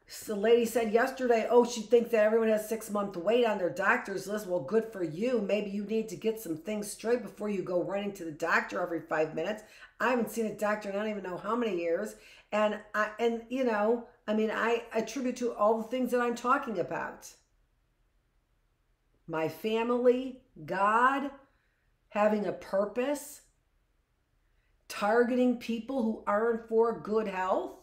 So the lady said yesterday, she thinks that everyone has 6 month wait on their doctor's list. Well, good for you. Maybe you need to get some things straight before you go running to the doctor every 5 minutes. I haven't seen a doctor in I don't even know how many years. And I attribute to all the things that I'm talking about. My family, God, having a purpose, targeting people who aren't for good health,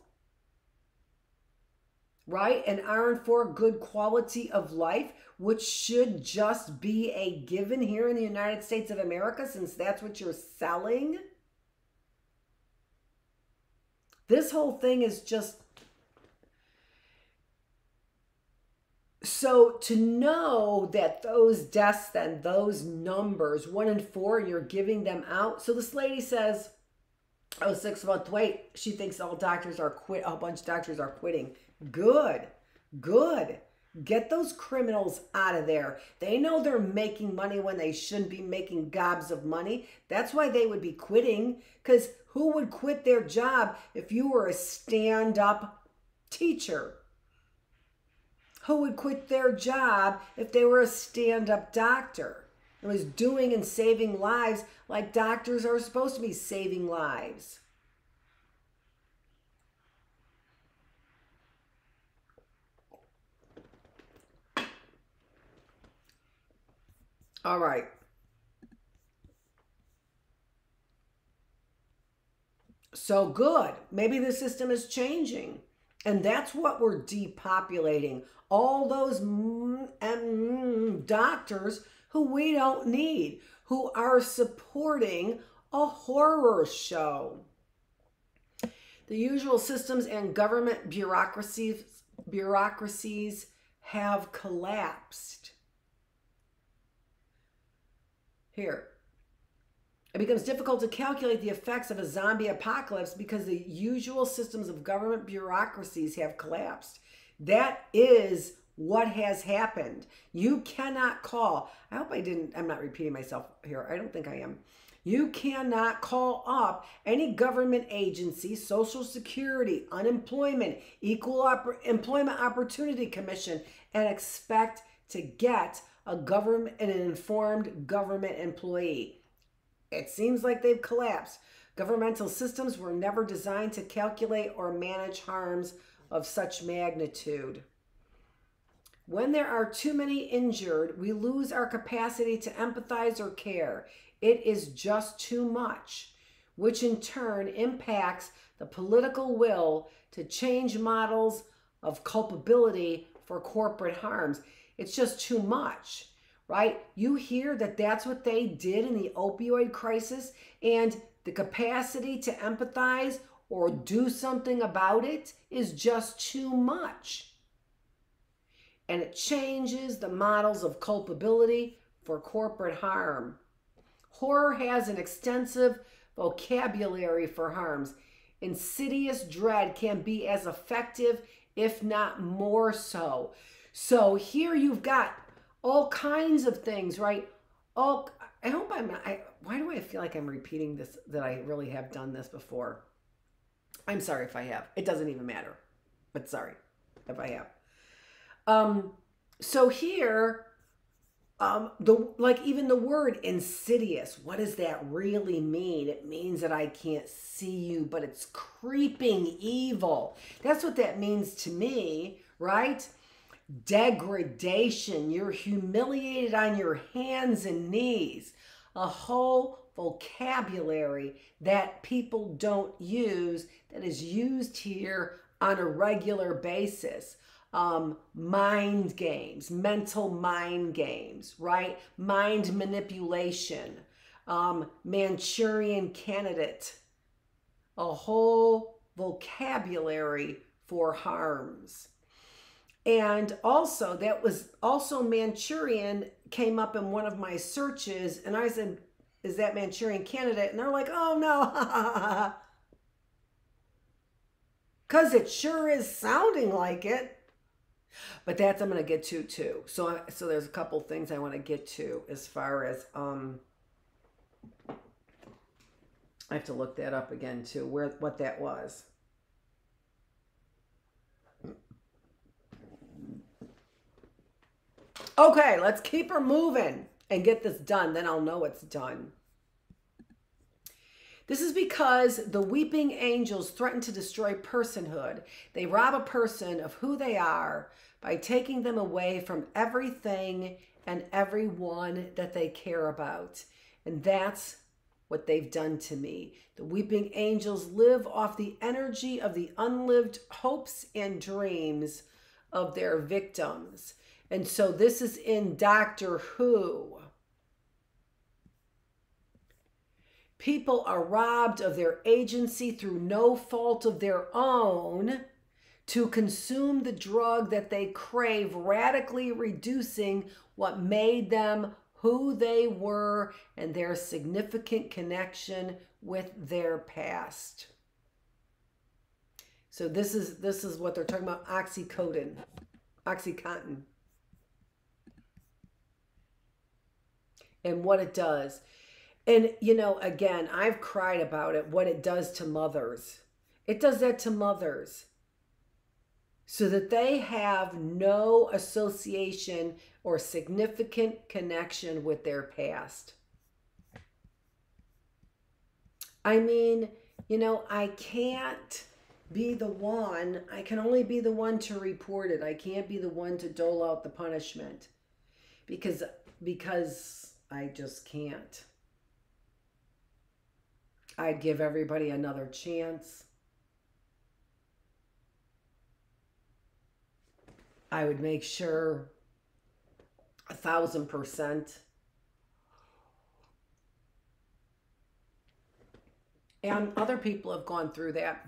right? And aren't for good quality of life, which should just be a given here in the United States of America, since that's what you're selling. This whole thing is just, so to know that those deaths, then those numbers, 1 in 4, and you're giving them out. So this lady says, 6 month wait. She thinks all doctors are a bunch of doctors are quitting. Good. Get those criminals out of there. They know they're making money when they shouldn't be making gobs of money. That's why they would be quitting. Because who would quit their job if you were a stand-up teacher who would quit their job if they were a stand-up doctor and was doing and saving lives like doctors are supposed to be saving lives. All right. So good. Maybe the system is changing. And that's what we're depopulating. All those doctors who we don't need, who are supporting a horror show. The usual systems and government bureaucracies have collapsed. Here. It becomes difficult to calculate the effects of a zombie apocalypse because the usual systems of government bureaucracies have collapsed. That is what has happened. You cannot call. I hope I'm not repeating myself here. I don't think I am. You cannot call up any government agency, Social Security, unemployment, Employment Opportunity Commission, and expect to get an informed government employee. It seems like they've collapsed. Governmental systems were never designed to calculate or manage harms of such magnitude. When there are too many injured, we lose our capacity to empathize or care. It is just too much, which in turn impacts the political will to change models of culpability for corporate harms. It's just too much. Right? You hear that that's what they did in the opioid crisis, and the capacity to empathize or do something about it is just too much. And it changes the models of culpability for corporate harm. Horror has an extensive vocabulary for harms. Insidious dread can be as effective, if not more so. So here you've got all kinds of things, right? I hope why do I feel like I'm repeating this, that I really have done this before? I'm sorry if I have. It doesn't even matter. But sorry if I have. So here, even the word insidious, what does that really mean? It means that I can't see you, but it's creeping evil. That's what that means to me, right? Degradation. You're humiliated on your hands and knees. A whole vocabulary that people don't use that is used here on a regular basis. Mind games, mental mind games, right? Mind manipulation, Manchurian Candidate, a whole vocabulary for harms. And also, Manchurian came up in one of my searches, and I said, is that Manchurian Candidate? And they're like, oh no, because it sure is sounding like it. But that's I'm going to get to too. So there's a couple things I want to get to as far as, I have to look that up again too, what that was. Okay, let's keep her moving and get this done. Then I'll know it's done. This is because the weeping angels threaten to destroy personhood. They rob a person of who they are by taking them away from everything and everyone that they care about. And that's what they've done to me. The weeping angels live off the energy of the unlived hopes and dreams of their victims. And so this is in Doctor Who. People are robbed of their agency through no fault of their own to consume the drug that they crave, radically reducing what made them who they were and their significant connection with their past. So this is what they're talking about, Oxycontin. And what it does. And, you know, again, I've cried about it, what it does to mothers. It does that to mothers. so that they have no association or significant connection with their past. I mean, you know, I can't be the one, I can only be the one to report it. I can't be the one to dole out the punishment because I just can't. I'd give everybody another chance. I would make sure 1,000%. And other people have gone through that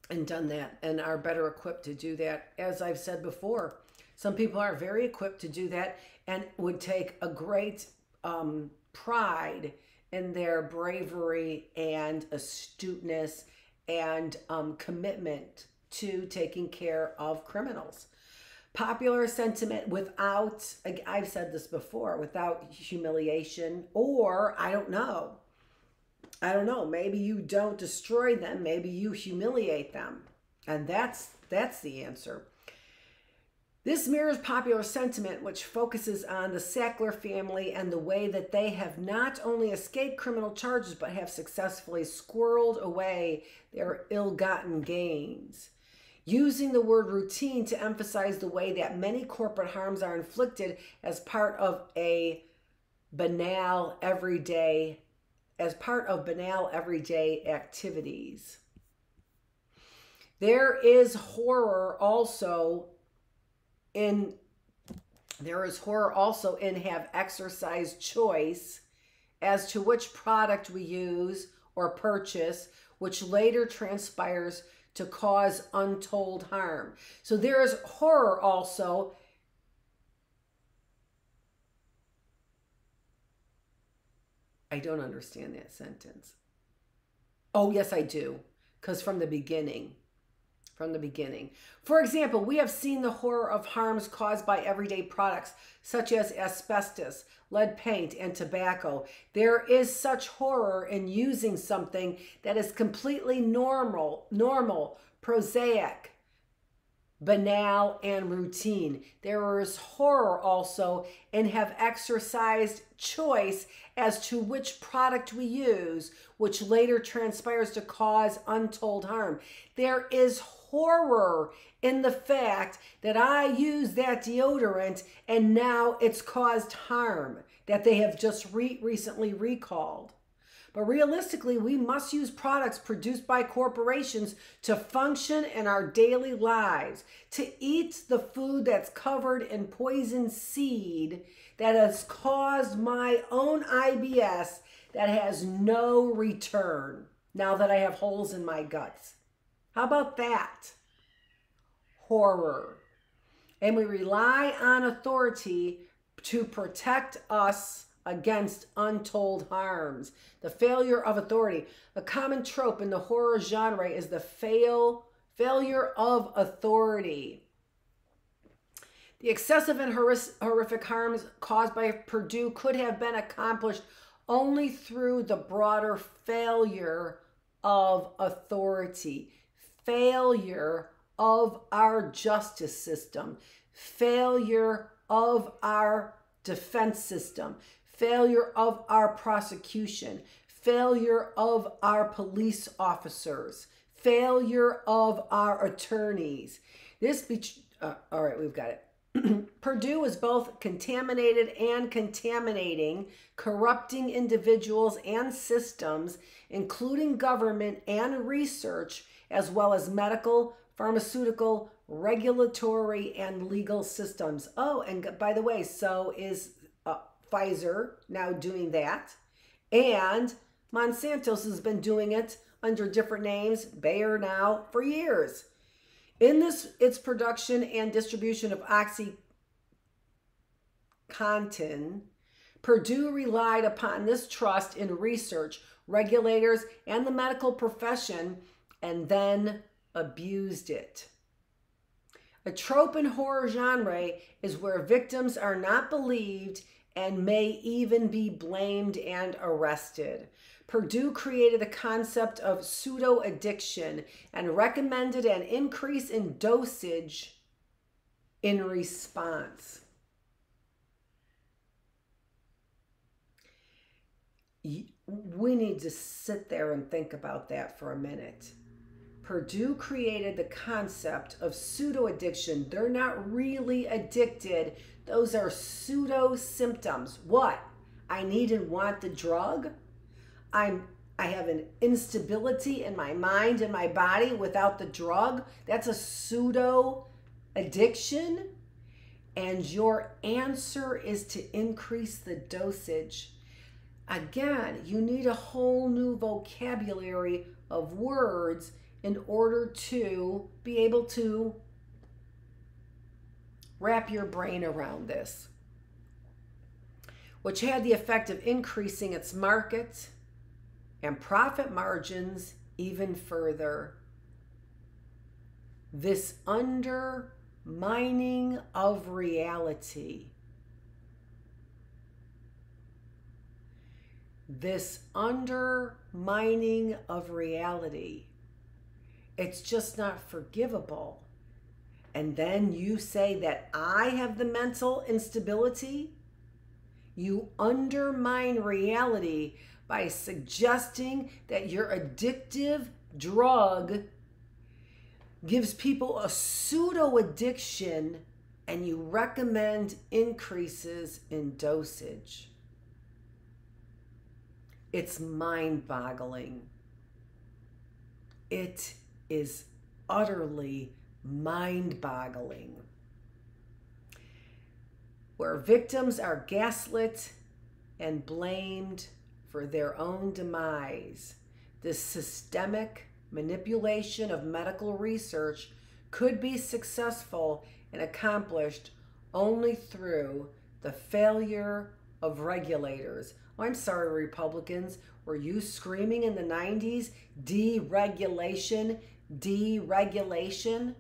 and done that and are better equipped to do that. As I've said before, some people are very equipped to do that and would take a great pride in their bravery and astuteness and commitment to taking care of criminals. Popular sentiment without, I've said this before, without humiliation, or I don't know, maybe you don't destroy them, maybe you humiliate them. And that's the answer. This mirrors popular sentiment, which focuses on the Sackler family and the way that they have not only escaped criminal charges, but have successfully squirreled away their ill-gotten gains. Using the word routine to emphasize the way that many corporate harms are inflicted as part of banal everyday activities. There is horror also in have exercised choice as to which product we use or purchase, which later transpires to cause untold harm. So there is horror also I don't understand that sentence. Oh, yes, I do. Because from the beginning. For example, we have seen the horror of harms caused by everyday products, such as asbestos, lead paint, and tobacco. There is such horror in using something that is completely normal, prosaic, banal, and routine. There is horror also in have exercised choice as to which product we use, which later transpires to cause untold harm. There is horror in the fact that I use that deodorant and now it's caused harm that they have just recently recalled. But realistically, we must use products produced by corporations to function in our daily lives, to eat the food that's covered in poison seed that has caused my own IBS that has no return now that I have holes in my guts. How about that? Horror. And we rely on authority to protect us against untold harms. The failure of authority. A common trope in the horror genre is the failure of authority. The excessive and horrific harms caused by Purdue could have been accomplished only through the broader failure of authority. Failure of our justice system. Failure of our defense system. Failure of our prosecution, failure of our police officers, failure of our attorneys. All right, we've got it. Purdue is both contaminated and contaminating, corrupting individuals and systems, including government and research, as well as medical, pharmaceutical, regulatory, and legal systems. Oh, and by the way, so is Pfizer now doing that, and Monsanto's has been doing it under different names, Bayer now, for years. In its production and distribution of OxyContin, Purdue relied upon this trust in research, regulators, and the medical profession, and then abused it. A trope in horror genre is where victims are not believed and may even be blamed and arrested. Purdue created the concept of pseudo-addiction and recommended an increase in dosage in response. We need to sit there and think about that for a minute. Purdue created the concept of pseudo-addiction. They're not really addicted. Those are pseudo symptoms. What? I need and want the drug. I have an instability in my mind and my body without the drug. That's a pseudo addiction. And your answer is to increase the dosage. Again, you need a whole new vocabulary of words in order to be able to wrap your brain around this, which had the effect of increasing its market and profit margins even further. This undermining of reality. This undermining of reality. It's just not forgivable. And then you say that I have the mental instability. You undermine reality by suggesting that your addictive drug gives people a pseudo addiction, and you recommend increases in dosage. It's mind-boggling. It is utterly mind-boggling. Where victims are gaslit and blamed for their own demise, this systemic manipulation of medical research could be successful and accomplished only through the failure of regulators. Oh, I'm sorry, Republicans. Were you screaming in the 90s, deregulation, deregulation?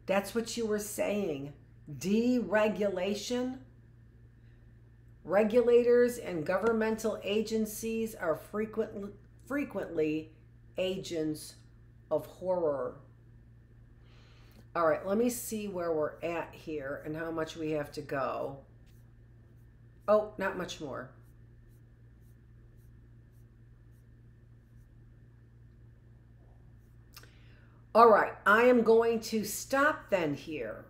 That's what you were saying, deregulation. Regulators and governmental agencies are frequently agents of horror. All right, let me see where we're at here and how much we have to go. Oh, not much more. All right, I am going to stop then here.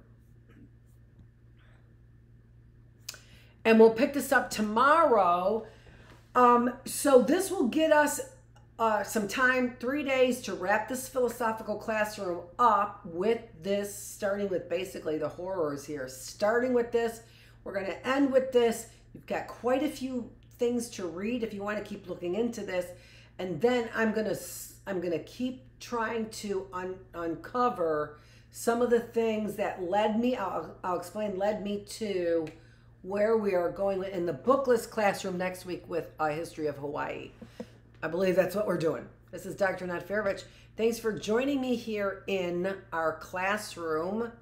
And we'll pick this up tomorrow. So this will get us some time, 3 days, to wrap this philosophical classroom up with this, starting with basically the horrors here. Starting with this, we're going to end with this. You've got quite a few things to read if you want to keep looking into this. And then I'm going to keep trying to uncover some of the things that led me, I'll explain, led me to where we are going in the Bookless classroom next week with a history of Hawaii. I believe that's what we're doing. This is Dr. Annette Feravich. Thanks for joining me here in our classroom.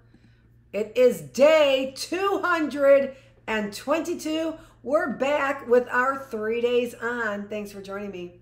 It is day 222. We're back with our 3 days on. Thanks for joining me.